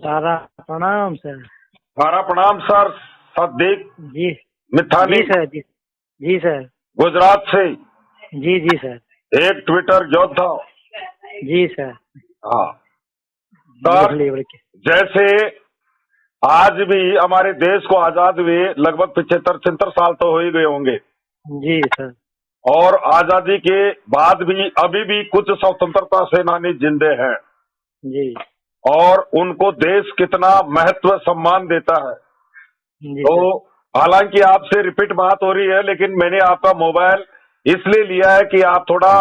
सारा प्रणाम सर। सारा प्रणाम सर। सदीक जी मिथानी जी सर। जी जी सर। गुजरात से जी जी सर। एक ट्विटर योद्धा। जी सर। हाँ सर, बोलिए बोलिए। जैसे आज भी हमारे देश को आजाद हुए लगभग 75-76 साल तो हो ही गए होंगे, जी सर। और आजादी के बाद भी अभी भी कुछ स्वतंत्रता सेनानी जिंदे हैं, जी और उनको देश कितना महत्व सम्मान देता है। जी तो सर। हालांकि आपसे रिपीट बात हो रही है, लेकिन मैंने आपका मोबाइल इसलिए लिया है कि आप थोड़ा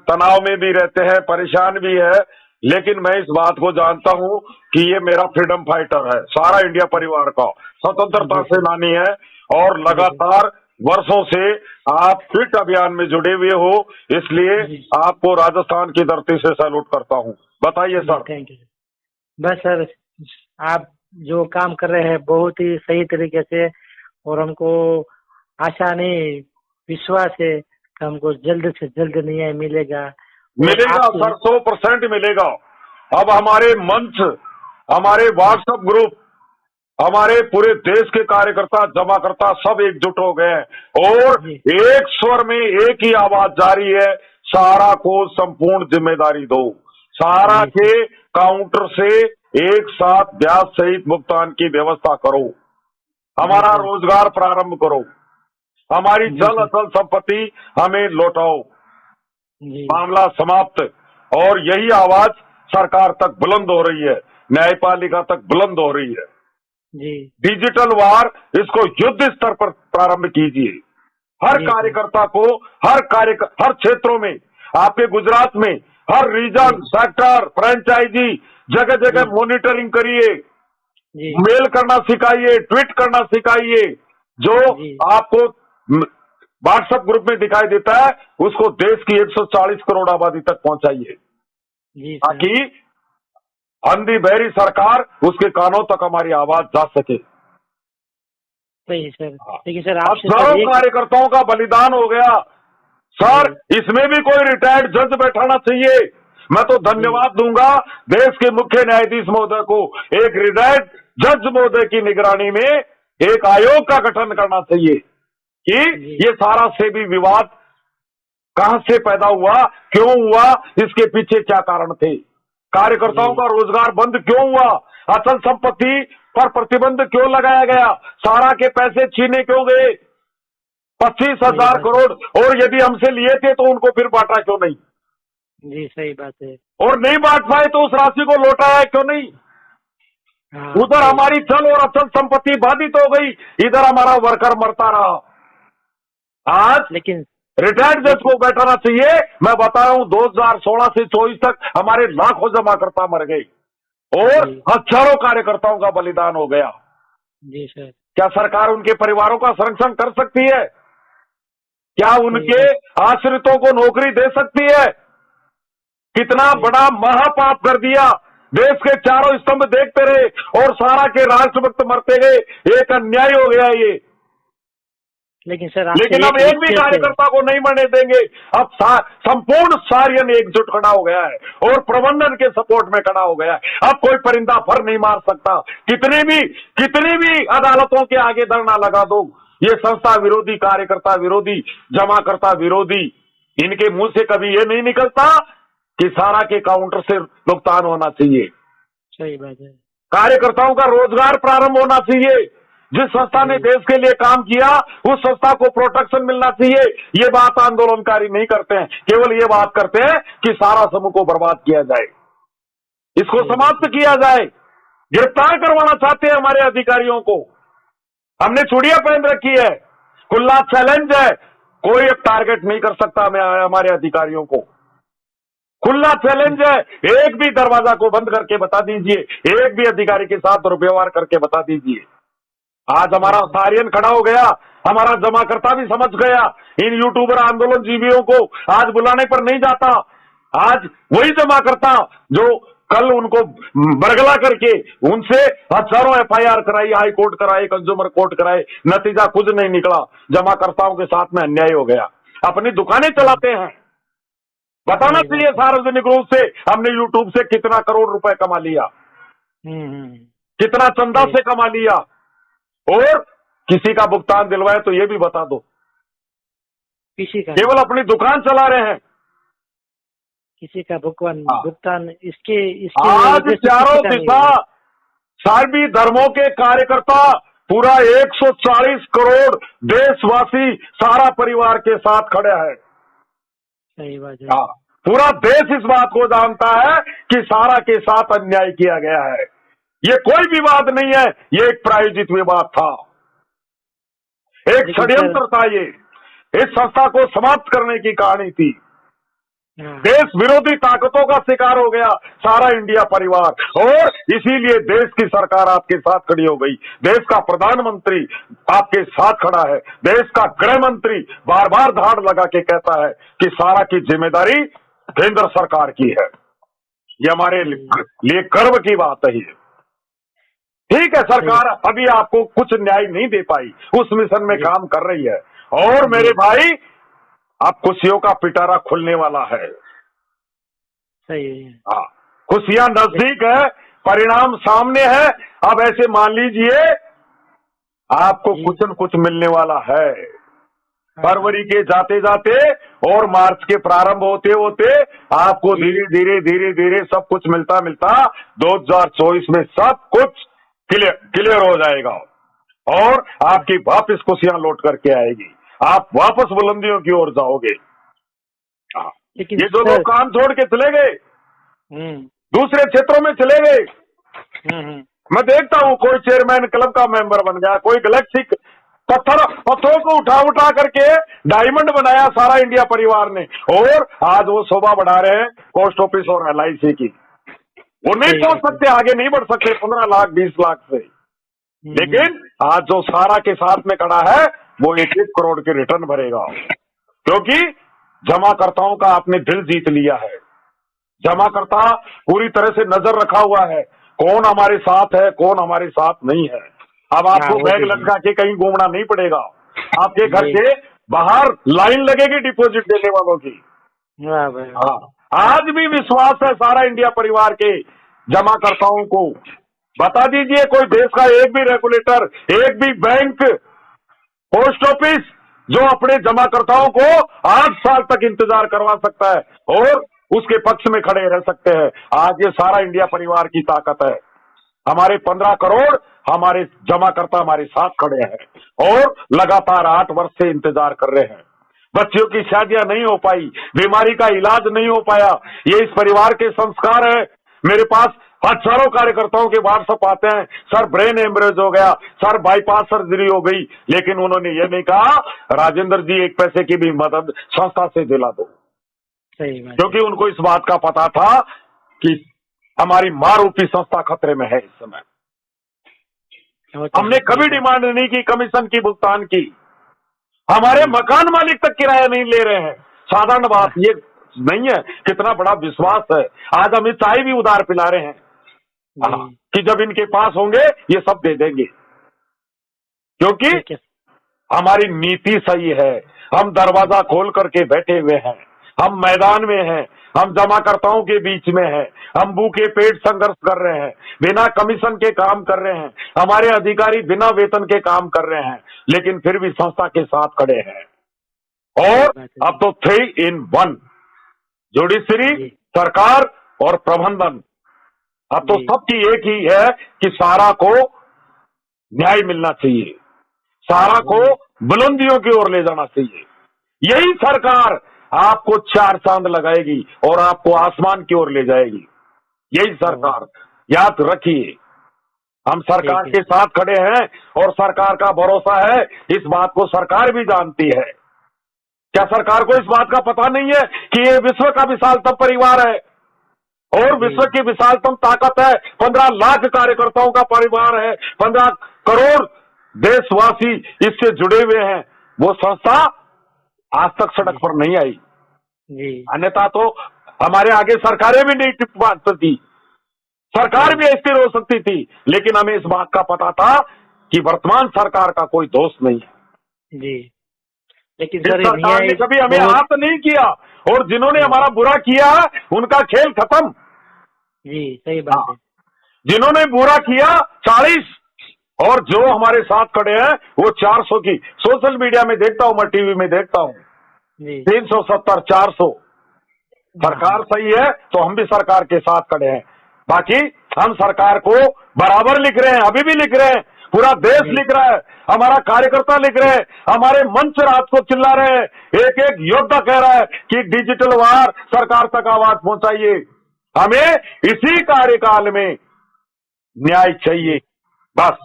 तनाव में भी रहते हैं, परेशान भी है, लेकिन मैं इस बात को जानता हूं कि ये मेरा फ्रीडम फाइटर है, सारा इंडिया परिवार का स्वतंत्रता जी सर। सेनानी है, और जी सर। लगातार वर्षों से आप क्विट अभियान में जुड़े हुए हो, इसलिए जी आपको राजस्थान की धरती से सैल्यूट करता हूं। बताइए जी सर। Thank you. बस सर, आप जो काम कर रहे हैं बहुत ही सही तरीके से, और हमको आशा नहीं, विश्वास है कि हमको जल्द से जल्द न्याय मिलेगा। और मिलेगा आपसे सर, 100% मिलेगा। अब हमारे मंच, हमारे व्हाट्सएप ग्रुप, हमारे पूरे देश के कार्यकर्ता जमाकर्ता सब एकजुट हो गए हैं, और जी एक स्वर में एक ही आवाज जारी है, सारा को संपूर्ण जिम्मेदारी दो, सारा जी के सर। काउंटर से एक साथ ब्याज सहित भुगतान की व्यवस्था करो, जी हमारा सर। रोजगार प्रारंभ करो, हमारी जी चल सर। अचल संपत्ति हमें लौटाओ, जी मामला समाप्त। और यही आवाज सरकार तक बुलंद हो रही है, न्यायपालिका तक बुलंद हो रही है। जी डिजिटल वार, इसको युद्ध स्तर पर प्रारंभ कीजिए। हर जी सर। कार्यकर्ता को हर क्षेत्रों में, आपके गुजरात में हर जी रीजन, सेक्टर, फ्रेंचाइजी, जगह जी जगह मॉनिटरिंग करिए, जी मेल करना सिखाइए, ट्वीट करना सिखाइए, जो जी आपको व्हाट्सएप ग्रुप में दिखाई देता है उसको देश की 140 करोड़ आबादी तक पहुंचाइए, जी सर। ताकि अंधी बहरी सरकार उसके कानों तक हमारी आवाज जा सके। सही सर। लेकिन सर आपसे सर हजारों एक। कार्यकर्ताओं का बलिदान हो गया सर, जी इसमें भी कोई रिटायर्ड जज बैठाना चाहिए। मैं तो जी धन्यवाद दूंगा देश के मुख्य न्यायाधीश महोदय को, एक रिटायर्ड जज महोदय की निगरानी में एक आयोग का गठन करना चाहिए कि जी ये सारा सेबी विवाद कहां से पैदा हुआ, क्यों हुआ, इसके पीछे क्या कारण थे, कार्यकर्ताओं जी का रोजगार बंद क्यों हुआ, अचल संपत्ति पर प्रतिबंध क्यों लगाया गया, सारा के पैसे छीने क्यों गए, 25,000 बात है। करोड़, और यदि हमसे लिए थे तो उनको फिर बांटा क्यों नहीं, जी सही बात है। और नहीं बांट पाए तो उस राशि को लौटाया क्यों नहीं। हाँ उधर सही बात। हमारी चल और अचल संपत्ति बाधित हो गई, इधर हमारा वर्कर मरता रहा। आज लेकिन रिटायर्ड जज लेकिन को बैठाना चाहिए। मैं बता रहा हूं 2016 से 24 तक हमारे लाखों जमाकर्ता मर गए, और जी हजारों कार्यकर्ताओं का बलिदान हो गया। जी सर। क्या सरकार उनके परिवारों का संरक्षण कर सकती है? क्या सही उनके बात। आश्रितों को नौकरी दे सकती है? कितना सही बड़ा महापाप कर दिया। देश के चारों स्तंभ देखते रहे और सारा के राष्ट्रभक्त मरते गए, एक अन्याय हो गया ये। लेकिन सर आपसे लेकिन अब एक एक भी रिक्वेस्ट है। कार्यकर्ता को नहीं मरने देंगे। अब संपूर्ण सार्यन एकजुट खड़ा हो गया है और प्रबंधन के सपोर्ट में खड़ा हो गया है। अब कोई परिंदा फर नहीं मार सकता। कितनी भी अदालतों के आगे धरना लगा दो, ये संस्था विरोधी, कार्यकर्ता विरोधी, जमाकर्ता विरोधी, इनके मुंह से कभी ये नहीं निकलता कि सारा के काउंटर से भुगतान होना चाहिए, सही बात है। कार्यकर्ताओं का रोजगार प्रारंभ होना चाहिए, जिस संस्था ने जी देश के लिए काम किया उस संस्था को प्रोटेक्शन मिलना चाहिए। ये बात आंदोलनकारी नहीं करते हैं, केवल ये बात करते हैं कि सारा समूह को बर्बाद किया जाए, इसको सही बात समाप्त है। किया जाए, गिरफ्तार करवाना चाहते हैं हमारे अधिकारियों को। हमने चूड़ियां पहन रखी है, खुला चैलेंज है, कोई अब टारगेट नहीं कर सकता हमारे अधिकारियों को। खुला चैलेंज है, एक भी दरवाजा को बंद करके बता दीजिए, एक भी अधिकारी के साथ दुर्व्यवहार करके बता दीजिए। आज हमारा सारियन खड़ा हो गया, हमारा जमाकर्ता भी समझ गया, इन यूट्यूबर आंदोलन जीवियों को आज बुलाने पर नहीं जाता। आज वही जमाकर्ता जो कल उनको बरगला करके उनसे हजारों एफआईआर कराई, हाई कोर्ट कराए, कंज्यूमर कोर्ट कराए, नतीजा कुछ नहीं निकला। जमाकर्ताओं के साथ में अन्याय हो गया। अपनी दुकानें चलाते हैं, बताना सही बात चाहिए है। सार्वजनिक रूप से हमने यूट्यूब से कितना करोड़ रुपए कमा लिया। हम्म, कितना चंदा सही। से कमा लिया, और किसी का भुगतान दिलवाए तो ये भी बता दो। किसी का केवल अपनी दुकान चला रहे हैं। किसी का भुगतान हाँ। भुगतान इसके इसके आज वजह से चारों किसी का नहीं दिशा हुआ। सभी धर्मों के कार्यकर्ता, पूरा 140 करोड़ देशवासी सारा परिवार के साथ खड़े हैं। सही बात है। हाँ, पूरा देश इस बात को जानता है कि सारा के साथ अन्याय किया गया है। ये कोई विवाद नहीं है, ये एक प्रायोजित विवाद था, एक लेकिन षड्यंत्र था। ये इस संस्था को समाप्त करने की कहानी थी। हाँ, देश विरोधी ताकतों का शिकार हो गया सारा इंडिया परिवार, और इसीलिए देश की सरकार आपके साथ खड़ी हो गई। देश का प्रधानमंत्री आपके साथ खड़ा है। देश का गृह मंत्री बार बार धाड़ लगा के कहता है कि सारा की जिम्मेदारी केंद्र सरकार की है। ये हमारे लिए गर्व की बात है। ये ठीक है, सरकार अभी आपको कुछ न्याय नहीं दे पाई, उस मिशन में काम कर रही है। और मेरे भाई, अब खुशियों का पिटारा खुलने वाला है। सही है। हाँ, खुशियां नजदीक है, परिणाम सामने है। अब ऐसे मान लीजिए आपको कुछ न कुछ मिलने वाला है। फरवरी के जाते जाते और मार्च के प्रारंभ होते होते आपको धीरे धीरे धीरे धीरे सब कुछ मिलता मिलता 2024 में सब कुछ क्लियर हो जाएगा, और आपकी वापस खुशियां लौट करके आएगी। आप वापस बुलंदियों की ओर जाओगे। लेकिन ये जो लोग काम छोड़ के चले गए, दूसरे क्षेत्रों में चले गए, मैं देखता हूँ कोई चेयरमैन क्लब का मेंबर बन गया, कोई गैलेक्सी पत्थरों को उठा उठा करके डायमंड बनाया सारा इंडिया परिवार ने, और आज वो शोभा बढ़ा रहे हैं पोस्ट ऑफिस और LIC की। वो नहीं पहुंच सकते, आगे नहीं बढ़ सकते 15 लाख 20 लाख से। लेकिन आज जो सारा के साथ में खड़ा है वो 1-1 करोड़ के रिटर्न भरेगा, क्योंकि जमाकर्ताओं का आपने दिल जीत लिया है। जमाकर्ता पूरी तरह से नजर रखा हुआ है, कौन हमारे साथ है कौन हमारे साथ नहीं है। अब आपको बैग लटका के कहीं घूमना नहीं पड़ेगा। आपके घर के बाहर लाइन लगेगी डिपॉजिट देने वालों की। हाँ, आज भी विश्वास है सारा इंडिया परिवार के जमाकर्ताओं को। बता दीजिए कोई देश का एक भी रेगुलेटर, एक भी बैंक, पोस्ट ऑफिस जो अपने जमाकर्ताओं को 8 साल तक इंतजार करवा सकता है और उसके पक्ष में खड़े रह सकते हैं। आज ये सारा इंडिया परिवार की ताकत है। हमारे 15 करोड़ हमारे जमाकर्ता हमारे साथ खड़े हैं और लगातार 8 वर्ष से इंतजार कर रहे हैं। बच्चियों की शादियां नहीं हो पाई, बीमारी का इलाज नहीं हो पाया, ये इस परिवार के संस्कार है। मेरे पास हजारों कार्यकर्ताओं के व्हाट्सएप आते हैं, सर ब्रेन हेमरेज हो गया, सर बाईपास सर्जरी हो गई, लेकिन उन्होंने ये नहीं कहा राजेंद्र जी 1 पैसे की भी मदद संस्था से दिला दो। क्योंकि उनको इस बात का पता था कि हमारी मां रूपी संस्था खतरे में है इस समय। हमने कभी डिमांड नहीं की कमीशन की, भुगतान की। हमारे मकान मालिक तक किराया नहीं ले रहे हैं। साधारण बात ये नहीं है, कितना बड़ा विश्वास है। आज हमें चाय भी उधार पिला रहे हैं कि जब इनके पास होंगे ये सब दे देंगे, क्योंकि हमारी नीति सही है। हम दरवाजा खोल करके बैठे हुए हैं, हम मैदान में हैं, हम जमाकर्ताओं के बीच में हैं, हम भूखे पेट संघर्ष कर रहे हैं, बिना कमीशन के काम कर रहे हैं, हमारे अधिकारी बिना वेतन के काम कर रहे हैं, लेकिन फिर भी संस्था के साथ खड़े हैं। और अब तो 3 in 1 जुडिशरी, सरकार और प्रबंधन, अब तो सबकी एक ही है कि सारा को न्याय मिलना चाहिए, सारा को बुलंदियों की ओर ले जाना चाहिए। यही सरकार आपको 4 चांद लगाएगी और आपको आसमान की ओर ले जाएगी। यही सरकार, याद रखिए। हम सरकार के साथ खड़े हैं और सरकार का भरोसा है, इस बात को सरकार भी जानती है। क्या सरकार को इस बात का पता नहीं है कि ये विश्व का विशालतम परिवार है और विश्व की विशालतम ताकत है? 15 लाख कार्यकर्ताओं का परिवार है, 15 करोड़ देशवासी इससे जुड़े हुए हैं। वो संस्था आज तक सड़क पर नहीं आई, अन्यथा तो हमारे आगे सरकारें भी नहीं टिक पाती, सरकार भी अस्थिर हो सकती थी। लेकिन हमें इस बात का पता था कि वर्तमान सरकार का कोई दोष नहीं है जी। लेकिन इस सरकार ने कभी हमें हाथ नहीं किया, और जिन्होंने हमारा बुरा किया उनका खेल खत्म जी। सही बात है। जिन्होंने बुरा किया 40 और जो हमारे साथ खड़े हैं वो 400 की। सोशल मीडिया में देखता हूं, मैं टीवी में देखता हूं, जी 370 400। सरकार सही है तो हम भी सरकार के साथ खड़े हैं। बाकी हम सरकार को बराबर लिख रहे हैं, अभी भी लिख रहे हैं, पूरा देश लिख रहा है, हमारा कार्यकर्ता लिख रहे हैं, हमारे मंच रात को चिल्ला रहे हैं, एक एक योद्धा कह रहा है कि डिजिटल वार सरकार तक आवाज पहुंचाइए। हमें इसी कार्यकाल में न्याय चाहिए, बस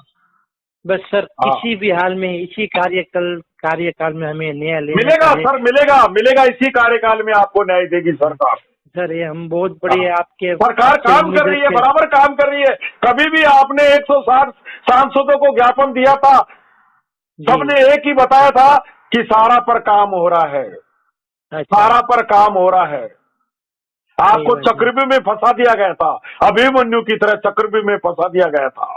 सर, किसी भी हाल में इसी कार्यकाल में हमें न्याय लेना मिलेगा चाहिए। सर, मिलेगा इसी कार्यकाल में आपको न्याय देगी सरकार। सर ये हम बहुत बड़ी आपके सरकार काम कर रही है, बराबर काम कर रही है। कभी भी आपने 160 सांसदों को ज्ञापन दिया था, सबने एक ही बताया था कि सारा पर काम हो रहा है, सारा पर काम हो रहा है। आपको चक्रव्यूह में फंसा दिया गया था, अभिमन्यु की तरह चक्रव्यूह में फंसा दिया गया था।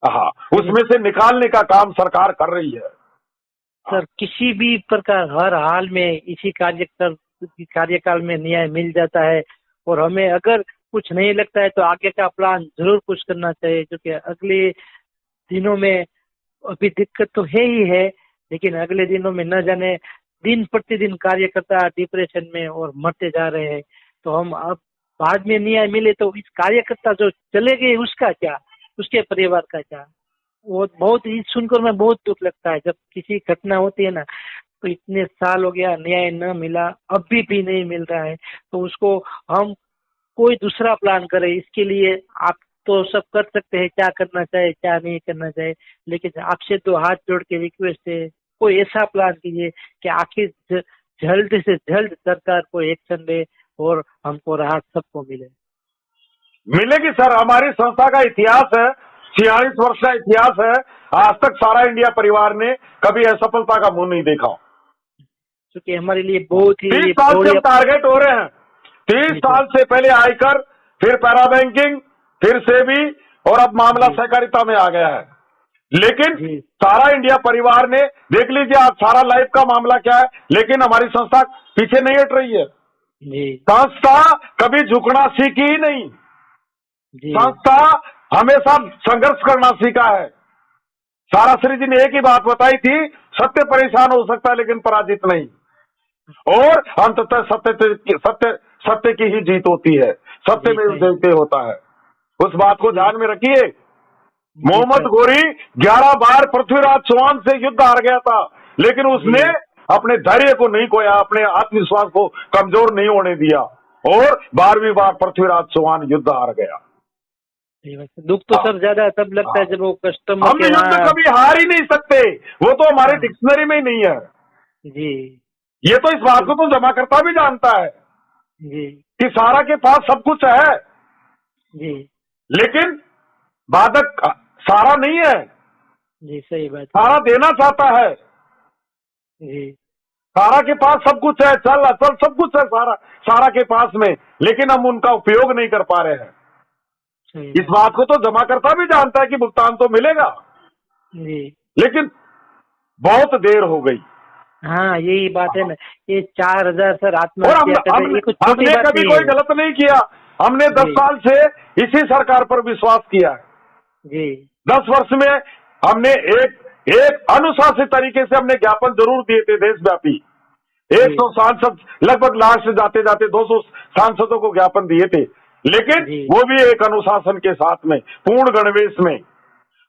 हाँ, उसमें से निकालने का काम सरकार कर रही है। सर किसी भी प्रकार हर हाल में इसी कार्यकाल में न्याय मिल जाता है। और हमें अगर कुछ नहीं लगता है तो आगे का प्लान जरूर कुछ करना चाहिए, क्योंकि अगले दिनों में अभी दिक्कत तो है ही है, लेकिन अगले दिनों में न जाने दिन प्रतिदिन कार्यकर्ता डिप्रेशन में और मरते जा रहे हैं। तो हम अब बाद में न्याय मिले तो इस कार्यकर्ता जो चले गए उसका क्या, उसके परिवार का क्या। वो बहुत ही सुनकर मैं बहुत दुख लगता है। जब किसी घटना होती है ना, तो इतने साल हो गया न्याय न मिला, अभी भी नहीं मिल रहा है, तो उसको हम कोई दूसरा प्लान करें। इसके लिए आप तो सब कर सकते हैं, क्या करना चाहिए क्या नहीं करना चाहिए, लेकिन आपसे तो हाथ जोड़ के रिक्वेस्ट है, कोई ऐसा प्लान कीजिए कि आखिर जल्द से जल्द सरकार को एक्शन ले और हमको राहत सबको मिलेगी सर। हमारी संस्था का इतिहास है, 46 वर्ष का इतिहास है। आज तक सारा इंडिया परिवार ने कभी असफलता का मुंह नहीं देखा, क्योंकि हमारे लिए बहुत ही 30 साल से हम टारगेट हो रहे हैं। 30 साल से पहले आयकर, फिर पैरा बैंकिंग, फिर सेबी, और अब मामला सहकारिता में आ गया है। लेकिन सारा इंडिया परिवार ने देख लीजिए, आज सारा लाइफ का मामला क्या है, लेकिन हमारी संस्था पीछे नहीं हट रही है। संस्था कभी झुकना सीखी ही नहीं, संस्था हमेशा संघर्ष करना सीखा है। सारा श्री जी ने एक ही बात बताई थी, सत्य परेशान हो सकता है लेकिन पराजित नहीं, और अंततः सत्य की ही जीत होती है, सत्य में जयते होता है। उस बात को ध्यान में रखिए। मोहम्मद गोरी 11 बार पृथ्वीराज चौहान से युद्ध हार गया था, लेकिन उसने अपने धैर्य को नहीं खोया, अपने आत्मविश्वास को कमजोर नहीं होने दिया, और 12वीं बार पृथ्वीराज चौहान युद्ध हार गया। दुख तो सर ज्यादा तब लगता है जब वो कस्टमर हम युद्ध कभी हार ही नहीं सकते, वो तो हमारे डिक्शनरी में ही नहीं है जी। ये तो इस बात को तो जमाकर्ता भी जानता है जी कि सारा के पास सब कुछ है जी, लेकिन बाधक सारा नहीं है जी। सही बात। सारा देना चाहता है जी। सारा के पास सब कुछ है, चल सब कुछ है सारा के पास में, लेकिन हम उनका उपयोग नहीं कर पा रहे हैं। इस बात को तो जमाकर्ता भी जानता है कि भुगतान तो मिलेगा जी, लेकिन बहुत देर हो गई। हाँ यही बात है ना, ये 4000 सर और आत्महत्या हमने कभी कोई गलत नहीं किया, हमने 10 साल से इसी सरकार पर विश्वास किया है जी। 10 वर्ष में हमने एक अनुशासित तरीके से हमने ज्ञापन जरूर दिए थे देशव्यापी। 100 सांसद, लगभग लास्ट जाते जाते 200 सांसदों को ज्ञापन दिए थे, लेकिन वो भी एक अनुशासन के साथ में, पूर्ण गणवेश में।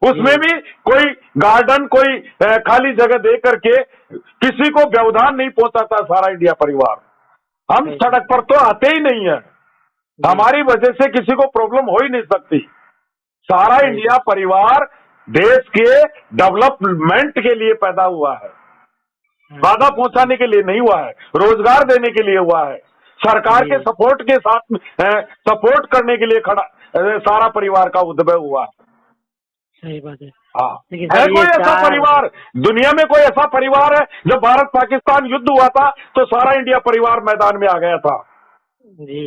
उसमें भी कोई गार्डन, कोई खाली जगह दे करके किसी को व्यवधान नहीं पहुंचाता सारा इंडिया परिवार। हम सड़क पर तो आते ही नहीं है, हमारी वजह से किसी को प्रॉब्लम हो ही नहीं सकती। सारा इंडिया परिवार देश के डेवलपमेंट के लिए पैदा हुआ है, बाधा पहुंचाने के लिए नहीं हुआ है, रोजगार देने के लिए हुआ है, सरकार के सपोर्ट के साथ सपोर्ट करने के लिए खड़ा सारा परिवार का उद्भव हुआ है। सही बात है। हाँ, है कोई ऐसा परिवार दुनिया में, कोई ऐसा परिवार है? जब भारत पाकिस्तान युद्ध हुआ था तो सारा इंडिया परिवार मैदान में आ गया था जी।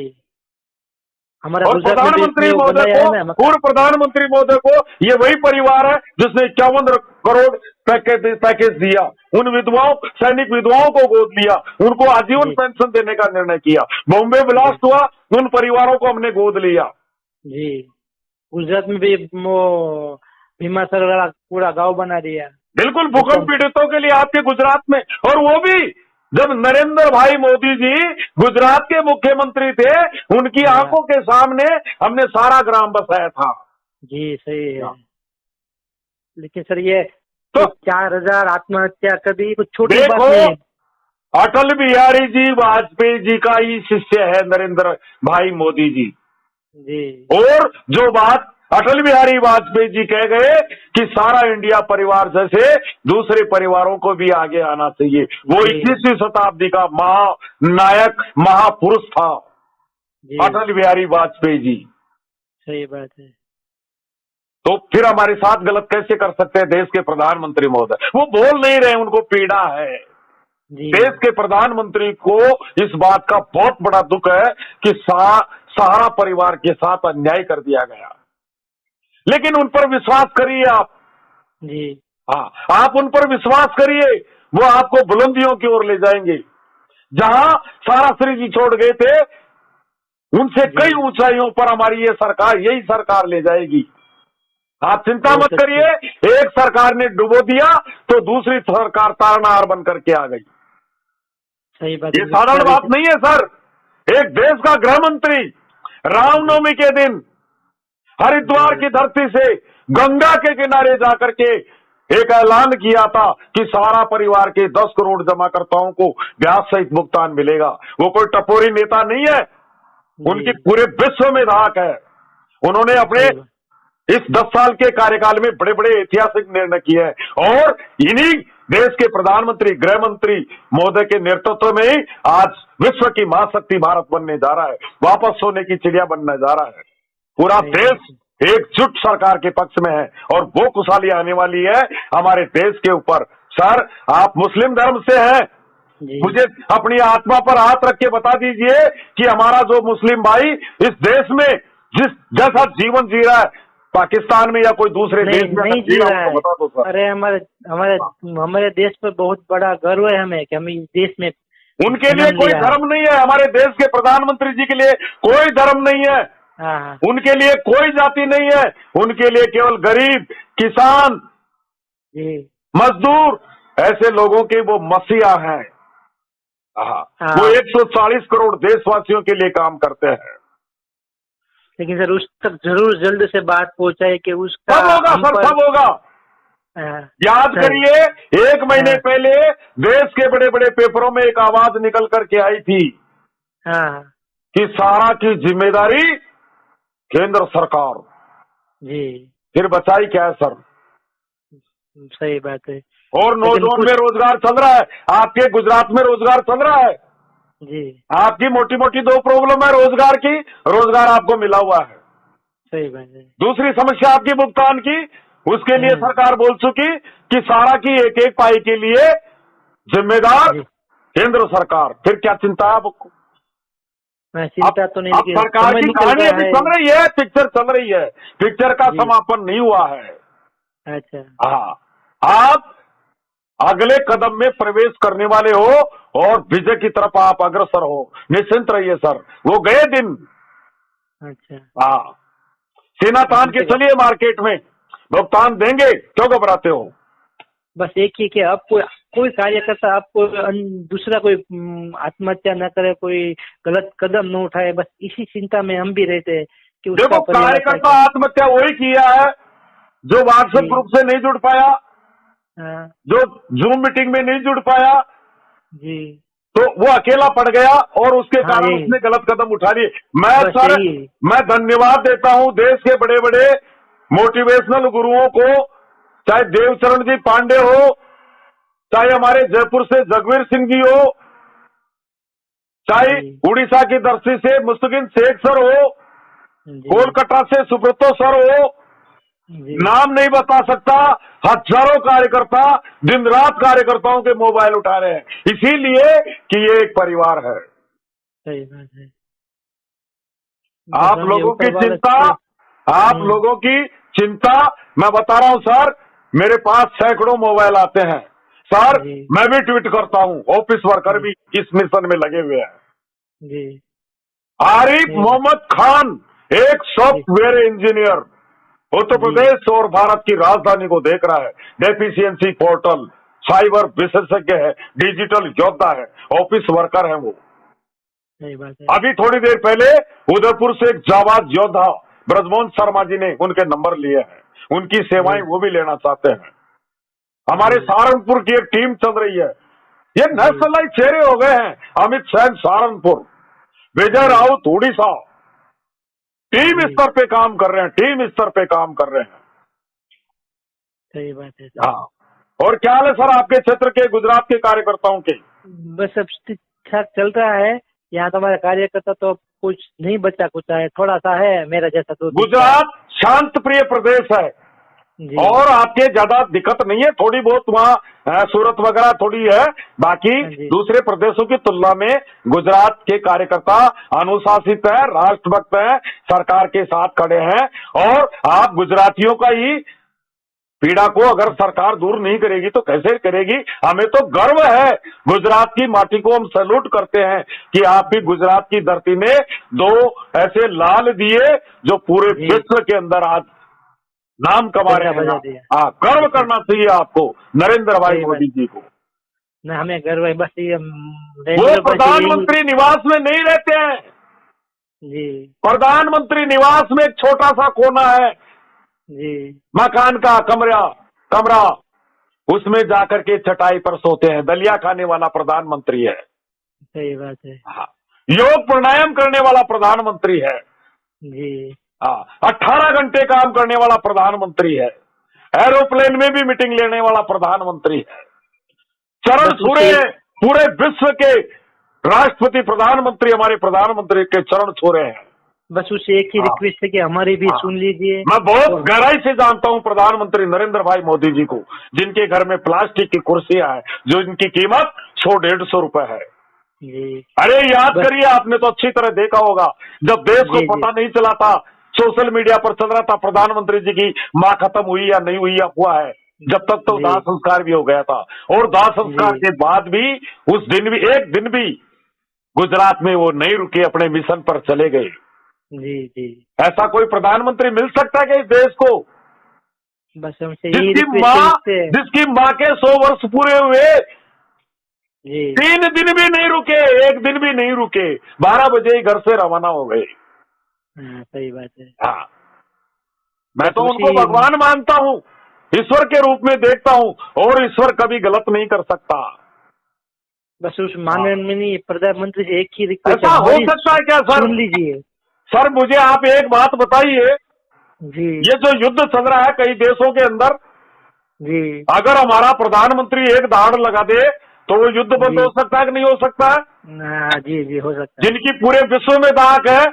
हमारा और प्रधानमंत्री महोदय को, पूर्व प्रधानमंत्री महोदय को ये वही परिवार है जिसने 51 करोड़ पैकेज दिया, उन विधवाओं, सैनिक विधवाओं को गोद लिया, उनको आजीवन पेंशन देने का निर्णय किया। बॉम्बे ब्लास्ट हुआ, उन परिवारों को हमने गोद लिया जी। गुजरात में भी वो भीमासर वाला पूरा गांव बना दिया। बिल्कुल भूकंप पीड़ितों के लिए आपके गुजरात में, और वो भी जब नरेंद्र भाई मोदी जी गुजरात के मुख्यमंत्री थे, उनकी हाँ। आंखों के सामने हमने सारा ग्राम बसाया था। जी सही है। लेकिन सर ये तो 4,000 आत्महत्या कभी कुछ छोटी बात देखो, नहीं है। अटल बिहारी जी वाजपेयी जी का ही शिष्य है नरेंद्र भाई मोदी जी। जी और जो बात अटल बिहारी वाजपेयी जी कह गए कि सारा इंडिया परिवार जैसे दूसरे परिवारों को भी आगे आना चाहिए, वो जी। 21वीं शताब्दी का महानायक महापुरुष था जी अटल बिहारी वाजपेयी जी। सही बात है। तो फिर हमारे साथ गलत कैसे कर सकते हैं देश के प्रधानमंत्री महोदय? वो बोल नहीं रहे, उनको पीड़ा है। जी देश के प्रधानमंत्री को इस बात का बहुत बड़ा दुख है कि सहारा परिवार के साथ अन्याय कर दिया गया। लेकिन उन पर विश्वास करिए आप। जी हाँ, आप उन पर विश्वास करिए, वो आपको बुलंदियों की ओर ले जाएंगे। जहां सारा श्री जी छोड़ गए थे, उनसे कई ऊंचाइयों पर हमारी ये सरकार, यही सरकार ले जाएगी। आप चिंता मत करिए। एक सरकार ने डुबो दिया तो दूसरी सरकार तारनहार बन करके आ गई। सही बात ये साधारण बात नहीं है सर। एक देश का गृह मंत्री रामनवमी के दिन हरिद्वार की धरती से गंगा के किनारे जाकर के एक ऐलान किया था कि सारा परिवार के 10 करोड़ जमाकर्ताओं को ब्याज सहित भुगतान मिलेगा। वो कोई टपोरी नेता नहीं है, उनकी पूरे विश्व में धाक है। उन्होंने अपने इस 10 साल के कार्यकाल में बड़े बड़े ऐतिहासिक निर्णय किए हैं, और इन्हीं देश के प्रधानमंत्री गृह मंत्री महोदय के नेतृत्व में ही आज विश्व की महाशक्ति भारत बनने जा रहा है, वापस सोने की चिड़िया बनने जा रहा है। पूरा देश एकजुट सरकार के पक्ष में है, और वो खुशहाली आने वाली है हमारे देश के ऊपर। सर, आप मुस्लिम धर्म से हैं, मुझे अपनी आत्मा पर हाथ रख के बता दीजिए कि हमारा जो मुस्लिम भाई इस देश में जिस जैसा जीवन जी रहा है, पाकिस्तान में या कोई दूसरे देश में नहीं जी रहा है। बता दो सर। अरे हमारे देश पर बहुत बड़ा गर्व है हमें कि हम इस देश में। उनके लिए कोई धर्म नहीं है, हमारे देश के प्रधानमंत्री जी के लिए कोई धर्म नहीं है। हाँ। उनके लिए कोई जाति नहीं है, उनके लिए केवल गरीब, किसान, मजदूर, ऐसे लोगों के वो मसीहा हैं। वो 140 करोड़ देशवासियों के लिए काम करते हैं। लेकिन सर उस तक जरूर जल्द से बात पहुंचाए कि उसका सब होगा सर, सब होगा। याद करिए, 1 महीने पहले देश के बड़े बड़े पेपरों में एक आवाज निकल करके आई थी कि सारा की जिम्मेदारी केंद्र सरकार। जी फिर बचाई क्या है सर? सही बात है। और नौजवान में रोजगार चल रहा है, आपके गुजरात में रोजगार चल रहा है जी। आपकी मोटी मोटी 2 प्रॉब्लम है रोजगार की, रोजगार आपको मिला हुआ है। सही बात है। दूसरी समस्या आपकी भुगतान की, उसके लिए सरकार बोल चुकी कि सारा की एक एक पाई के लिए जिम्मेदार केंद्र सरकार। फिर क्या चिंता है आपको? चिंता तो नहीं, अब सरकार की कहानी अभी चल रही है, पिक्चर चल रही है, पिक्चर का समापन नहीं हुआ है। अच्छा। हाँ, आप अगले कदम में प्रवेश करने वाले हो और विजय की तरफ आप अग्रसर हो, निश्चिंत रहिए सर, वो गए दिन। अच्छा। हाँ, सेना तान के चलिए मार्केट में, भुगतान देंगे, क्यों घबराते हो? बस एक ही कि अब कोई कार्यकर्ता आपको दूसरा कोई आत्महत्या न करे, कोई गलत कदम न उठाए, बस इसी चिंता में हम भी रहते हैं कि देखो, कार्यकर्ता आत्महत्या वही किया है जो व्हाट्सएप ग्रुप से नहीं जुड़ पाया, जो जूम मीटिंग में नहीं जुड़ पाया जी, तो वो अकेला पड़ गया और उसके कारण उसने गलत कदम उठा लिए। मैं धन्यवाद देता हूं देश के बड़े बड़े मोटिवेशनल गुरुओं को, चाहे देवचरण जी पांडे हो, चाहे हमारे जयपुर से जगवीर सिंह जी हो, चाहे उड़ीसा की धरती से मुस्तकिन शेख सर हो, कोलकाता से सुब्रतो सर हो, नाम नहीं बता सकता, हजारों कार्यकर्ता दिन रात कार्यकर्ताओं के मोबाइल उठा रहे हैं, इसीलिए कि ये एक परिवार है। सही बात है। आप लोगों की चिंता, आप लोगों की चिंता, मैं बता रहा हूं सर, मेरे पास सैकड़ों मोबाइल आते हैं सर, मैं भी ट्वीट करता हूं, ऑफिस वर्कर भी इस मिशन में लगे हुए हैं। आरिफ मोहम्मद खान एक सॉफ्टवेयर इंजीनियर उत्तर प्रदेश और भारत की राजधानी को देख रहा है। डेफिशिएंसी पोर्टल, साइबर विशेषज्ञ है, डिजिटल योद्धा है, ऑफिस वर्कर है वो। सही बात है। अभी थोड़ी देर पहले उदयपुर से एक जाबाज योद्धा ब्रजमोहन शर्मा जी ने उनके नंबर लिए हैं, उनकी सेवाएं वो भी लेना चाहते हैं। हमारे सहारनपुर की एक टीम चल रही है, ये नेशनलाइज चेहरे हो गए हैं। अमित शाह सहारनपुर, विजय राउत उड़ीसा, टीम स्तर पे काम कर रहे हैं, टीम स्तर पे काम कर रहे हैं। सही बात है। हाँ, और क्या हाल है सर आपके क्षेत्र के, गुजरात के कार्यकर्ताओं के? बस सब ठीक ठाक चल रहा है। यहाँ तो हमारे कार्यकर्ता तो कुछ नहीं बचा कुछ है, थोड़ा सा है मेरा जैसा तो। गुजरात शांत प्रिय प्रदेश है और आपके ज्यादा दिक्कत नहीं है, थोड़ी बहुत वहाँ सूरत वगैरह थोड़ी है, बाकी दूसरे प्रदेशों की तुलना में गुजरात के कार्यकर्ता अनुशासित है, राष्ट्रभक्त है, सरकार के साथ खड़े हैं। और आप गुजरातियों का ही पीड़ा को अगर सरकार दूर नहीं करेगी तो कैसे करेगी? हमें तो गर्व है, गुजरात की माटी को हम सैल्यूट करते हैं कि आप भी गुजरात की धरती में दो ऐसे लाल दिए जो पूरे विश्व के अंदर आज नाम कमा रहे हैं। हाँ, गर्व करना चाहिए आपको नरेंद्र भाई मोदी जी को। न हमें गर्व है, बस ये वो प्रधानमंत्री निवास में नहीं रहते हैं जी। प्रधानमंत्री निवास में एक छोटा सा कोना है जी, मकान का कमरा, उसमें जाकर के चटाई पर सोते हैं। दलिया खाने वाला प्रधानमंत्री है। सही बात है। हाँ, योग प्राणायाम करने वाला प्रधानमंत्री है जी। हाँ, 18 घंटे काम करने वाला प्रधानमंत्री है। एरोप्लेन में भी मीटिंग लेने वाला प्रधानमंत्री है। चरण छू पूरे विश्व के राष्ट्रपति प्रधानमंत्री हमारे प्रधानमंत्री के चरण छू रहे हैं। बस उससे एक ही रिक्वेस्ट है कि हमारी भी सुन लीजिए। मैं बहुत गहराई से जानता हूं प्रधानमंत्री नरेंद्र भाई मोदी जी को, जिनके घर में प्लास्टिक की कुर्सियां हैं जो इनकी कीमत 100-150 रुपए है। अरे याद करिए, आपने तो अच्छी तरह देखा होगा जब देश को पता नहीं चला था, सोशल मीडिया पर चल रहा था प्रधानमंत्री जी की मां खत्म हुई या नहीं हुई अफवाह है, जब तक तो दाह संस्कार भी हो गया था। और दाह संस्कार के बाद भी उस दिन भी एक दिन भी गुजरात में वो नहीं रुके, अपने मिशन पर चले गए। जी। ऐसा कोई प्रधानमंत्री मिल सकता है क्या इस देश को? बस हमसे जिसकी माँ के 100 वर्ष पूरे हुए, 3 दिन भी नहीं रुके, 1 दिन भी नहीं रुके, 12 बजे ही घर से रवाना हो गए। सही बात है। हाँ, मैं तो उनको भगवान मानता हूँ, ईश्वर के रूप में देखता हूँ, और ईश्वर कभी गलत नहीं कर सकता। बस उस माननीय प्रधानमंत्री से एक ही रिक्वेस्ट, ऐसा हो सकता है क्या सर? सुन लीजिए सर, मुझे आप एक बात बताइए जी। ये जो युद्ध चल रहा है कई देशों के अंदर जी, अगर हमारा प्रधानमंत्री एक दाड़ लगा दे तो वो युद्ध बंद हो सकता है कि नहीं हो सकता है? जी हो सकता है। जिनकी पूरे विश्व में दाग है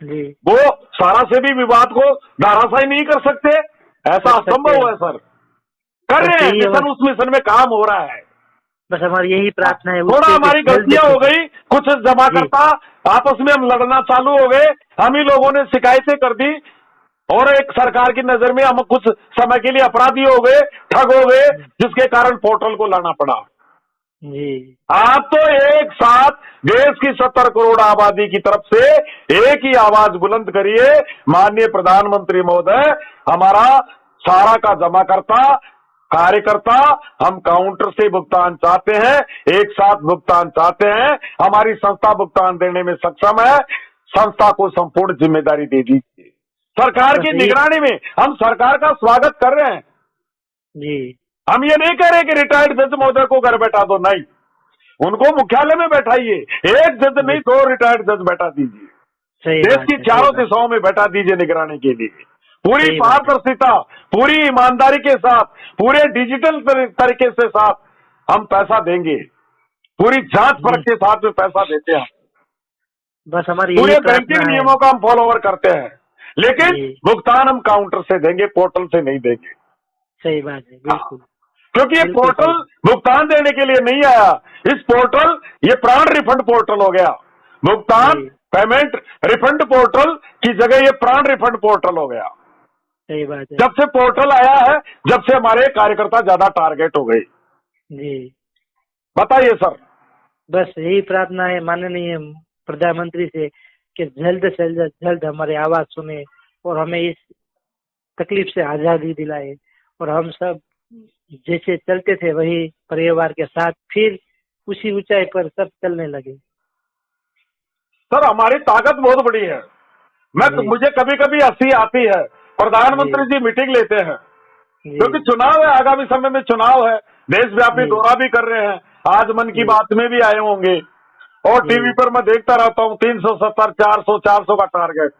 जी, वो सारा से भी विवाद को धाराशाही नहीं कर सकते। ऐसा असंभव है सर। कर रहे हैं मिशन, उस मिशन में काम हो रहा है। बस हमारी यही प्रार्थना है। थोड़ा हमारी गलतियां हो गई, कुछ जमा करता आपस में हम लड़ना चालू हो गए, हम ही लोगों ने शिकायतें कर दी और एक सरकार की नजर में हम कुछ समय के लिए अपराधी हो गए, ठग हो गए, जिसके कारण पोर्टल को लाना पड़ा। जी, आप तो एक साथ देश की 70 करोड़ आबादी की तरफ से एक ही आवाज बुलंद करिए, माननीय प्रधानमंत्री महोदय, हमारा सारा का जमा करता कार्यकर्ता, हम काउंटर से भुगतान चाहते हैं, एक साथ भुगतान चाहते हैं, हमारी संस्था भुगतान देने में सक्षम है, संस्था को संपूर्ण जिम्मेदारी दे दीजिए। सरकार की निगरानी में हम सरकार का स्वागत कर रहे हैं जी। हम ये नहीं कह रहे कि रिटायर्ड जज महोदय को घर बैठा दो, नहीं, उनको मुख्यालय में बैठाइए। एक जज नहीं, 2 रिटायर्ड जज बैठा दीजिए, देश की चारों दिशाओं में बैठा दीजिए निगरानी के लिए। पूरी पारदर्शिता, पूरी ईमानदारी के साथ, पूरे डिजिटल तरीके से साथ हम पैसा देंगे, पूरी जांच परख के साथ में पैसा देते हैं। बस हमारी पूरे बैंकिंग नियमों का हम फॉलोअर करते हैं, लेकिन भुगतान हम काउंटर से देंगे, पोर्टल से नहीं देंगे। सही बात है, बिल्कुल। क्योंकि ये पोर्टल भुगतान देने के लिए नहीं आया, इस पोर्टल ये प्राण रिफंड पोर्टल हो गया। भुगतान पेमेंट रिफंड पोर्टल की जगह ये प्राण रिफंड पोर्टल हो गया। सही बात है। जब से पोर्टल आया है, जब से हमारे कार्यकर्ता ज्यादा टारगेट हो गए। जी, बताइए सर। बस यही प्रार्थना है माननीय प्रधानमंत्री से कि जल्द से जल्द हमारी आवाज सुने और हमें इस तकलीफ से आज़ादी दिलाए, और हम सब जैसे चलते थे वही परिवार के साथ फिर उसी ऊंचाई पर सब चलने लगे। सर हमारी ताकत बहुत बड़ी है। जी मुझे कभी कभी हंसी आती है, प्रधानमंत्री जी जी मीटिंग लेते हैं क्योंकि जी चुनाव है, आगामी समय में चुनाव है, देशव्यापी जी दौरा भी कर रहे हैं, आज मन की जी बात में भी आए होंगे, और टीवी जी पर मैं देखता रहता हूँ 370, 400 का टारगेट।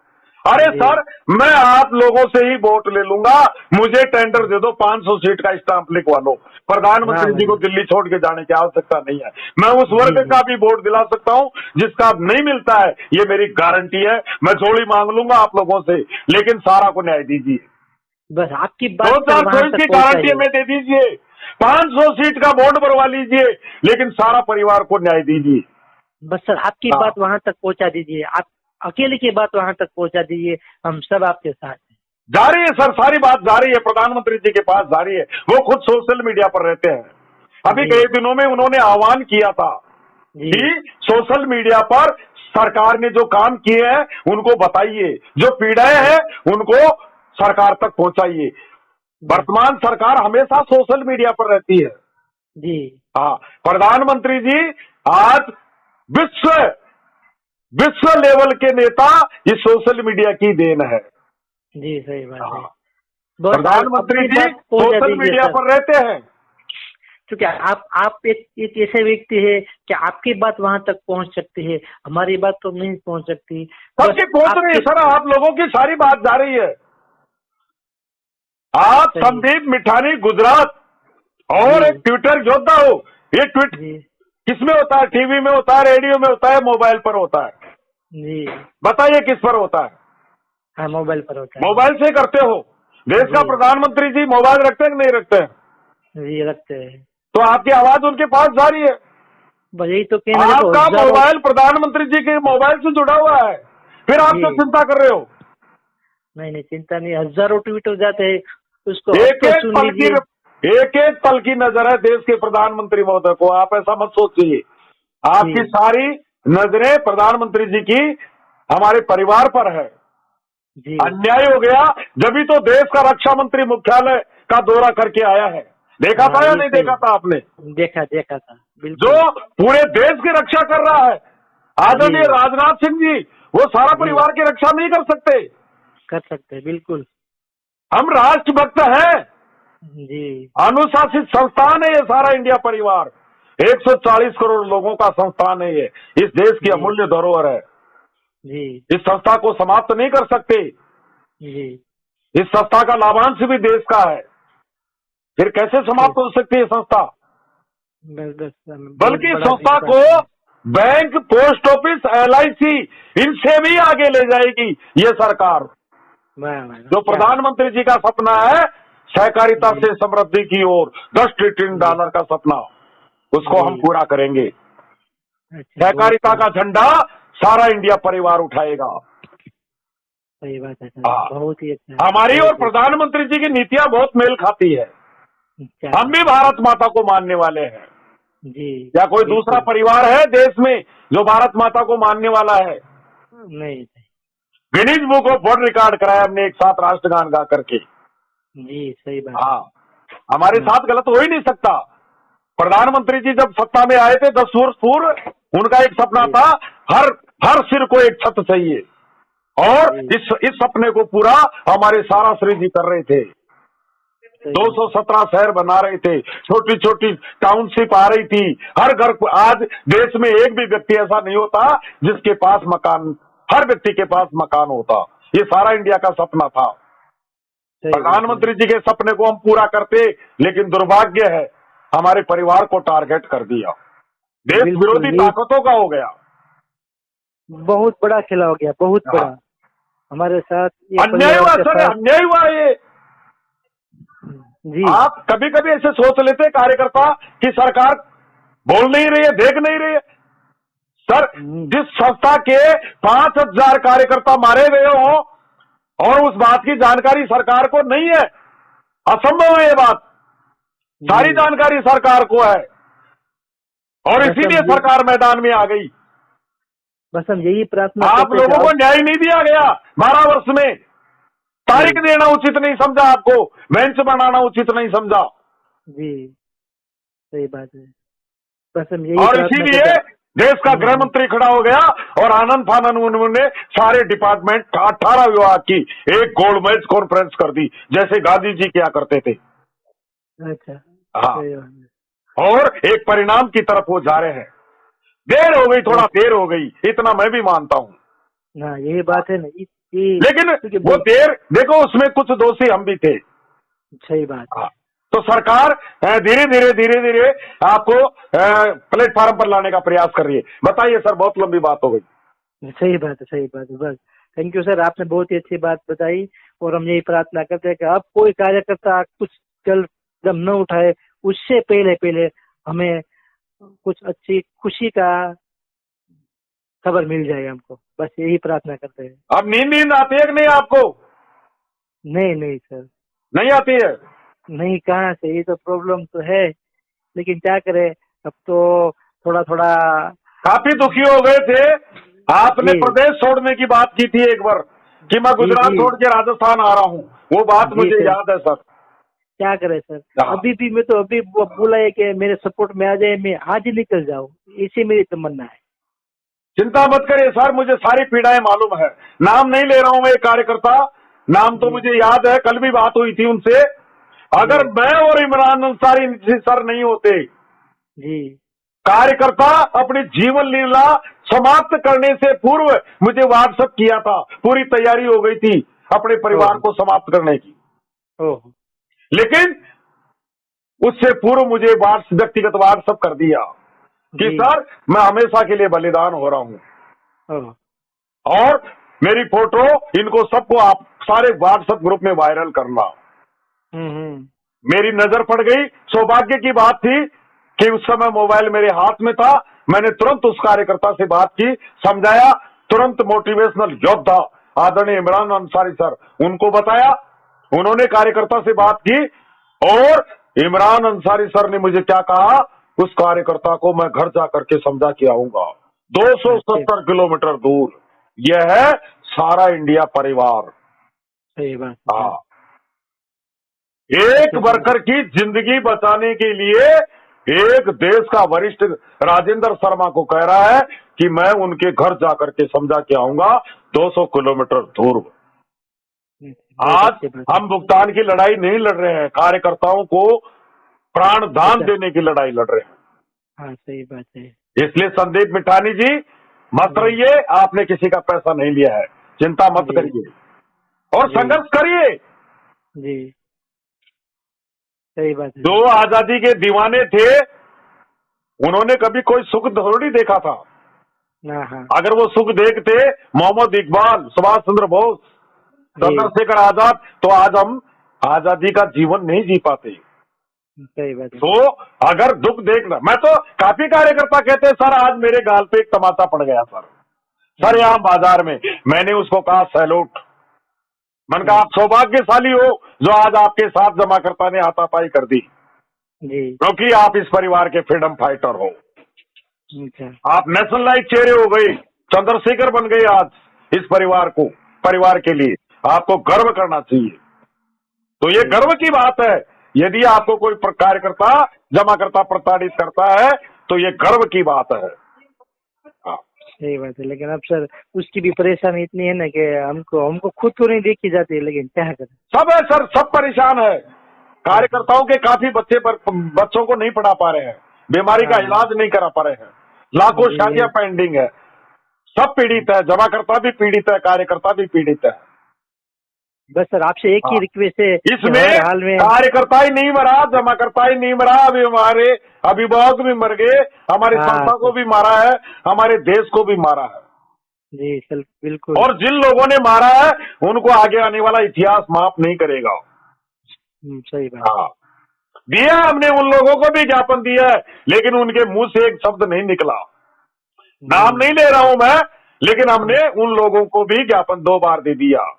अरे जी सर, मैं आप लोगों से ही वोट ले लूंगा, मुझे टेंडर दे दो, 500 सीट का स्टाम्प लिखवा लो, हाँ प्रधानमंत्री जी को भाई। दिल्ली छोड़ के जाने की आवश्यकता नहीं है। मैं उस जी वर्ग जी का भी वोट दिला सकता हूँ जिसका नहीं मिलता है, ये मेरी गारंटी है। मैं जोड़ी मांग लूंगा आप लोगों से, लेकिन सारा को न्याय दीजिए। बस आपकी बात सर वहां 2024 तक की गारंटी पहुंचाइए। हमें दे दीजिए, 500 सीट का वोट भरवा लीजिए, लेकिन सारा परिवार को न्याय दीजिए। बस सर आपकी हाँ, बात वहां तक पहुंचा दीजिए, आप अकेले की बात वहां तक पहुंचा दीजिए, हम सब आपके साथ हैं। जारी है सर, सारी बात जारी है, प्रधानमंत्री जी के पास जारी है, वो खुद सोशल मीडिया पर रहते हैं। अभी जी कई दिनों में उन्होंने आह्वान किया था जी कि सोशल मीडिया पर सरकार ने जो काम किए हैं उनको बताइए, जो पीड़ाएं हैं उनको सरकार तक पहुंचाइए। बस वर्तमान सरकार हमेशा सोशल मीडिया पर रहती है। जी हाँ, प्रधानमंत्री जी आज विश्व विश्व लेवल के नेता इस सोशल मीडिया की देन है। जी सही बात है। हाँ, बस प्रधानमंत्री अपनी जी बात पहुंचा सोशल दीजिए मीडिया सर, पर रहते हैं। क्योंकि आप एक ऐसे व्यक्ति है कि आपकी बात वहां तक पहुंच सकती है, हमारी बात तो नहीं पहुंच सकती। बस सबकी पहुंच रही है आपके सर, आप लोगों की सारी बात जा रही है। आप सही। संदीप मिठानी गुजरात और जी एक ट्विटर योद्धा हो, ये ट्वीट जी किसमें होता है? टीवी में होता है, रेडियो में होता है, मोबाइल पर होता है? जी बताइए किस पर होता है? हाँ मोबाइल पर होता है। मोबाइल से करते हो। देश का जी प्रधानमंत्री जी मोबाइल रखते हैं कि नहीं रखते हैं? जी रखते हैं। तो आपकी आवाज उनके पास जा रही है। बस यही तो कहना, देखो आपका हजारों। मोबाइल प्रधानमंत्री जी के मोबाइल से जुड़ा हुआ है, फिर आप जी क्यों चिंता कर रहे हो? नहीं नहीं चिंता नहीं, हजारों ट्वीट हो जाते हैं, उसको अब एक तो एक सुन पल की लीजिए। एक एक पल की नजर है देश के प्रधानमंत्री महोदय को, आप ऐसा मत सोचिए। आपकी जी सारी नजरें प्रधानमंत्री जी की हमारे परिवार पर है। जी अन्याय हो गया, जब तो देश का रक्षा मंत्री मुख्यालय का दौरा करके आया है। देखा हाँ था या ये नहीं सही, देखा था आपने? देखा देखा था जो बिल्कुल। पूरे देश की रक्षा कर रहा है, आदरणीय जी राजनाथ सिंह जी, वो सारा जी परिवार की रक्षा नहीं कर सकते? कर सकते हैं बिल्कुल। हम राष्ट्रभक्त हैं, जी अनुशासित संस्थान है ये सारा इंडिया परिवार, 140 करोड़ लोगों का संस्थान है ये, इस देश की जी अमूल्य धरोहर है। जी इस संस्था को समाप्त नहीं कर सकते। जी इस संस्था का लाभांश भी देश का है, फिर कैसे सही। समाप्त हो सकती है संस्था? बस बस बहुत बल्कि इस बड़ा संस्था विश्वास को है। बैंक, पोस्ट ऑफिस, LIC इनसे भी आगे ले जाएगी ये सरकार। वाह वाह जो क्या बात। प्रधानमंत्री जी का सपना है सहकारिता जी से समृद्धि की ओर, $10 ट्रिलियन का सपना, उसको हम जी पूरा करेंगे। अच्छा बहुत सहकारिता सही। का झंडा सारा इंडिया परिवार उठाएगा। सही बात है सर, हाँ, बहुत ही अच्छा, हमारी और बहुत ही प्रधानमंत्री जी की नीतियां बहुत मेल खाती है। क्या हम भी बात है। भारत माता को मानने वाले हैं। जी क्या कोई दूसरा बिल्कुल। परिवार है देश में जो भारत माता को मानने वाला है? नहीं Guinness book of world record कराया हमने एक साथ राष्ट्रगान गा करके। जी सही बात है। हाँ, हमारे हाँ, साथ गलत हो ही नहीं सकता। प्रधानमंत्री जी जब सत्ता में आए थे 10 वर्ष पूर्व, उनका एक सपना जी था, हर हर सिर को एक छत चाहिए, और जी इस सपने को पूरा हमारे सारा श्री जी कर रहे थे। सही बात। 217 शहर बना रहे थे, छोटी छोटी टाउनशिप आ रही थी, हर घर को। आज देश में एक भी व्यक्ति ऐसा नहीं होता जिसके पास मकान, हर व्यक्ति के पास मकान होता। ये सारा इंडिया का सपना था। सही बात है। प्रधानमंत्री जी के सपने को हम पूरा करते, लेकिन दुर्भाग्य है हमारे परिवार को टारगेट कर दिया। देश बिल्कुल विरोधी यही ताकतों का हो गया। बहुत बड़ा खेला हो गया, बहुत हाँ। बड़ा। हमारे साथ ये अन्याय परिवार हुआ के सर, साथ। अन्याय हुआ ये। जी आप कभी कभी ऐसे सोच लेते कार्यकर्ता कि सरकार बोल नहीं रही है, देख नहीं रही है। सर, जिस संस्था के 5,000 कार्यकर्ता मारे गए हो और उस बात की जानकारी सरकार को नहीं है, असंभव है ये बात। सारी जी जानकारी सरकार को है, और बस इसीलिए हम ये सरकार मैदान में आ गई। बस हम यही प्रार्थना आप करते लोगों थे को अब। न्याय नहीं दिया गया 12 वर्ष में। तारीख देना उचित नहीं समझा, आपको बेंच बनाना उचित नहीं समझा। जी सही बात है। बस हम यही और प्रार्थना इसीलिए करते हैं। देश का गृह मंत्री खड़ा हो गया और आनंद फानन उन्होंने सारे डिपार्टमेंट 18 विभाग की एक गोलमेज कॉन्फ्रेंस कर दी, जैसे गांधी जी क्या करते थे। अच्छा हाँ, सही बात है। और एक परिणाम की तरफ वो जा रहे हैं। देर हो गई, थोड़ा देर हो गई, इतना मैं भी मानता हूं। हाँ यही बात है ना, लेकिन क्योंकि वो देर देखो, उसमें कुछ दोषी हम भी थे। सही बात है। हाँ, तो सरकार धीरे धीरे आपको प्लेटफॉर्म पर लाने का प्रयास कर रही है। बताइए सर, बहुत लंबी बात हो गई। सही बात है, सही बात है। बस थैंक यू सर, आपने बहुत ही अच्छी बात बताई। और हम यही प्रार्थना करते हैं कि अब कोई कार्यकर्ता कुछ कदम न उठाए, उससे पहले पहले हमें कुछ अच्छी खुशी का खबर मिल जाए हमको। बस यही प्रार्थना करते हैं। अब नींद आती है कि नहीं आपको? नहीं नहीं सर, नहीं आती है? नहीं कहाँ से, ये तो प्रॉब्लम तो है, लेकिन क्या करें, अब तो थोड़ा थोड़ा। काफी दुखी हो गए थे। आपने जी प्रदेश छोड़ने की बात की थी एक बार कि मैं जी गुजरात जी छोड़ के राजस्थान आ रहा हूँ, वो बात जी मुझे सर, याद है सर। क्या करें सर। हाँ। अभी भी मैं तो अभी वो बोला है कि मेरे सपोर्ट में आ जाए, मैं आज ही निकल जाऊं, इसी मेरी तमन्ना है। चिंता मत करिए सर, मुझे सारी पीड़ाएं मालूम है। नाम नहीं ले रहा हूं मैं एक कार्यकर्ता, नाम तो जी मुझे याद है, कल भी बात हुई थी उनसे। अगर जी मैं और इमरान अंसारी सर नहीं होते, जी कार्यकर्ता अपनी जीवन लीला समाप्त करने से पूर्व मुझे व्हाट्सएप किया था, पूरी तैयारी हो गई थी अपने परिवार ओह को समाप्त करने की। ओह लेकिन उससे पूर्व मुझे व्यक्तिगत व्हाट्सएप कर दिया कि जी सर मैं हमेशा के लिए बलिदान हो रहा हूं, ओह और मेरी फोटो इनको सबको आप सारे व्हाट्सएप ग्रुप में वायरल करना। हम्म। मेरी नजर पड़ गई, सौभाग्य की बात थी कि उस समय मोबाइल मेरे हाथ में था। मैंने तुरंत उस कार्यकर्ता से बात की, समझाया, तुरंत मोटिवेशनल योद्धा आदरणीय इमरान अंसारी सर, उनको बताया। उन्होंने कार्यकर्ता से बात की और इमरान अंसारी सर ने मुझे क्या कहा, उस कार्यकर्ता को मैं घर जाकर के समझा के आऊंगा। अच्छे 270 किलोमीटर दूर, यह है सारा इंडिया परिवार। सही बात है हाँ, सर। एक अच्छे से वर्कर की जिंदगी बचाने के लिए एक देश का वरिष्ठ राजेंद्र शर्मा को कह रहा है कि मैं उनके घर जाकर के समझा के आऊंगा, 200 किलोमीटर दूर। बहुत आज अच्छी बात है। हम भुगतान की लड़ाई नहीं लड़ रहे हैं, कार्यकर्ताओं को प्राण दान अच्छा देने की लड़ाई लड़ रहे हैं। हाँ सही बात है। इसलिए संदीप मिठानी जी, मत जी रहिए, आपने किसी का पैसा नहीं लिया है, चिंता मत जी करिए और जी संघर्ष करिए। जी सही बात है जो सर। आजादी के दीवाने थे, उन्होंने कभी कोई सुख थोड़ी देखा था। हाँ हाँ अगर वो सुख देखते, मोहम्मद इकबाल, सुभाष चंद्र बोस, जी चंद्रशेखर आजाद, तो आज हम आजादी का जीवन नहीं जी पाते। सही बात है तो सर। अगर दुख देखना, मैं तो काफी कार्यकर्ता कहते हैं सर आज मेरे गाल पे एक तमाचा पड़ गया सर यहाँ बाजार में। मैंने उसको कहा सैल्यूट, मैंने कहा आप सौभाग्यशाली हो जो आज आपके साथ जमाकर्ता ने हाथापाई कर दी, जी क्योंकि आप इस परिवार के फ्रीडम फाइटर हो। अच्छा आप नेशनलाइज चेहरे हो गए, चंद्रशेखर बन गए आज इस परिवार के लिए। आपको गर्व करना चाहिए। तो ये गर्व की बात है। यदि आपको कोई कार्यकर्ता जमाकर्ता प्रताड़ित करता है तो ये गर्व की बात है। हाँ। सही बात है, लेकिन अब सर उसकी भी परेशानी इतनी है ना कि हमको खुद तो नहीं देखी जाती है, लेकिन क्या करें। सब है सर, सब परेशान है। कार्यकर्ताओं के काफी बच्चों को नहीं पढ़ा पा रहे हैं, बीमारी का हाँ इलाज नहीं करा पा रहे हैं, लाखों जी शादियां पेंडिंग है। सब पीड़ित है, जमाकर्ता भी पीड़ित है, कार्यकर्ता भी पीड़ित है। बस सर आपसे एक ही रिक्वेस्ट है कि इसमें हर हाल में। कार्यकर्ता ही नहीं मरा, जमाकर्ता ही नहीं मरा, अभी हमारे अभिभावक भी मर गए, हमारी हाँ संस्था को सर, भी मारा है, हमारे देश को भी मारा है। जी सर बिल्कुल। और जिन लोगों ने मारा है उनको आगे आने वाला इतिहास माफ नहीं करेगा। सही बात हाँ, दिया हमने उन लोगों को भी ज्ञापन दिया है, लेकिन उनके मुंह से एक शब्द नहीं निकला। नाम नहीं ले रहा हूं मैं, लेकिन हमने उन लोगों को भी ज्ञापन 2 बार दे दिया।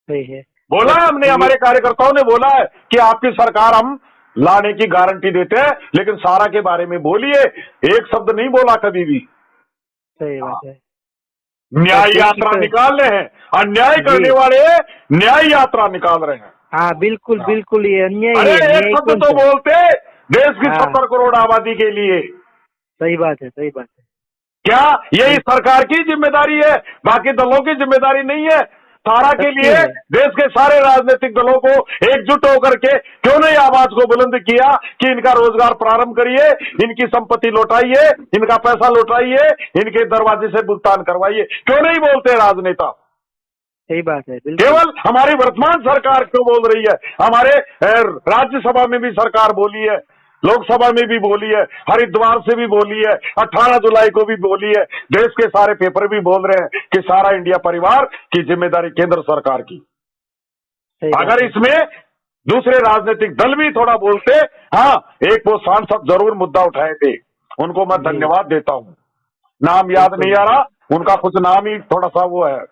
सही है। बोला है हमने, हमारे कार्यकर्ताओं ने बोला है कि आपकी सरकार हम लाने की गारंटी देते हैं, लेकिन सारा के बारे में बोलिए, एक शब्द नहीं बोला कभी भी। सही बात है। न्याय बस यात्रा निकाल रहे हैं, अन्याय करने वाले न्याय यात्रा निकाल रहे हैं। हाँ बिल्कुल बिल्कुल, ये अन्याय अरे है, एक न्याय शब्द कौन तो सा? बोलते देश की हाँ 70 करोड़ आबादी के लिए। सही बात है, सही बात है। क्या यही सरकार की जिम्मेदारी है? बाकी दलों की जिम्मेदारी नहीं है? सारा के सबकी लिए है। देश के सारे राजनीतिक दलों को एकजुट होकर के क्यों नहीं आवाज को बुलंद किया कि इनका रोजगार प्रारंभ करिए, इनकी संपत्ति लौटाइए, इनका पैसा लौटाइए, इनके दरवाजे से भुगतान करवाइए? क्यों नहीं बोलते राजनेता? सही बात है बिल्कुल। केवल हमारी वर्तमान सरकार क्यों बोल रही है? हमारे राज्यसभा में भी सरकार बोली है, लोकसभा में भी बोली है, हरिद्वार से भी बोली है, 18 जुलाई को भी बोली है, देश के सारे पेपर भी बोल रहे हैं कि सारा इंडिया परिवार की जिम्मेदारी केंद्र सरकार की। सही बात अगर है। इसमें दूसरे राजनीतिक दल भी थोड़ा बोलते, हाँ, एक वो सांसद जरूर मुद्दा उठाए थे, उनको मैं जी, धन्यवाद देता हूं। नाम याद बिल्कुल। नहीं आ रहा, उनका कुछ नाम ही थोड़ा सा वो है,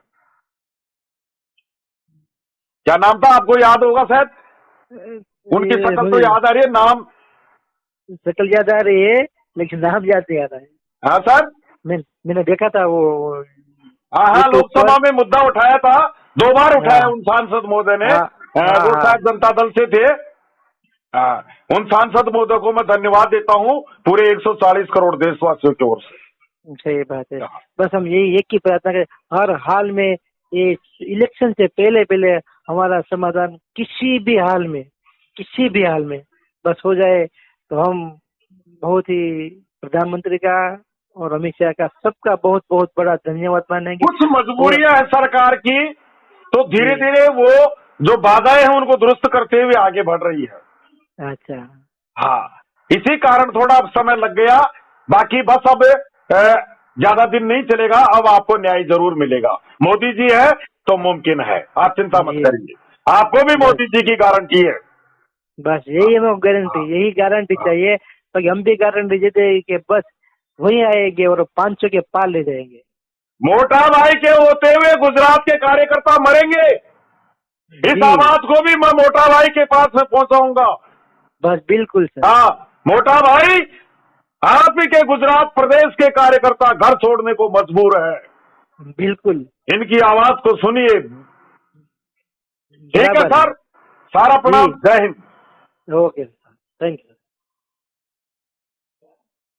क्या नाम था? आपको याद होगा शायद, उनकी ये शक्ल तो मुझे याद आ रही है, नाम। शक्ल याद आ रही है, लेकिन नाम याद नहीं आ रहा है। हाँ सर, मैंने देखा था वो हाँ हाँ, यूट्यूब लोकसभा पर। में मुद्दा उठाया था, 2 बार उठाया हाँ उन सांसद महोदय ने। हाँ हाँ वो हाँ, शायद जनता दल से थे। हाँ, उन सांसद महोदय को मैं धन्यवाद देता हूँ पूरे 140 करोड़ देशवासियों की ओर से। सही बात है। बस हम यही एक ही प्रार्थना करें, हर हाल में ये इलेक्शन से पहले पहले हमारा समाधान किसी भी हाल में बस हो जाए, तो हम बहुत ही प्रधानमंत्री का और अमित शाह का सबका बहुत बहुत बड़ा धन्यवाद मानेंगे। कुछ और मजबूरियां हैं सरकार की, तो धीरे जी, धीरे वो जो बाधाएं हैं उनको दुरुस्त करते हुए आगे बढ़ रही है। अच्छा हाँ, इसी कारण थोड़ा अब समय लग गया, बाकी बस अब ज्यादा दिन नहीं चलेगा, अब आपको न्याय जरूर मिलेगा। मोदी जी है तो मुमकिन है, आप चिंता मत जी, करिए, आपको भी बस मोदी जी की गारंटी है। बस यही हमें गारंटी, हाँ, यही गारंटी हाँ। चाहिए, तो हम भी गारंटी देते हैं कि बस वहीं आएंगे और 500 के पार ले जाएंगे। मोटा भाई के होते हुए गुजरात के कार्यकर्ता मरेंगे, इस जी आवाज को भी मैं मोटा भाई के पास में पहुंचाऊंगा। बस बिल्कुल सर। हाँ, मोटा भाई, आप ही के गुजरात प्रदेश के कार्यकर्ता घर छोड़ने को मजबूर है, बिल्कुल इनकी आवाज को सुनिए। ठीक है बराबर है। सर, सारा जी प्रणाम, जय Hind. Okay sir, thank you.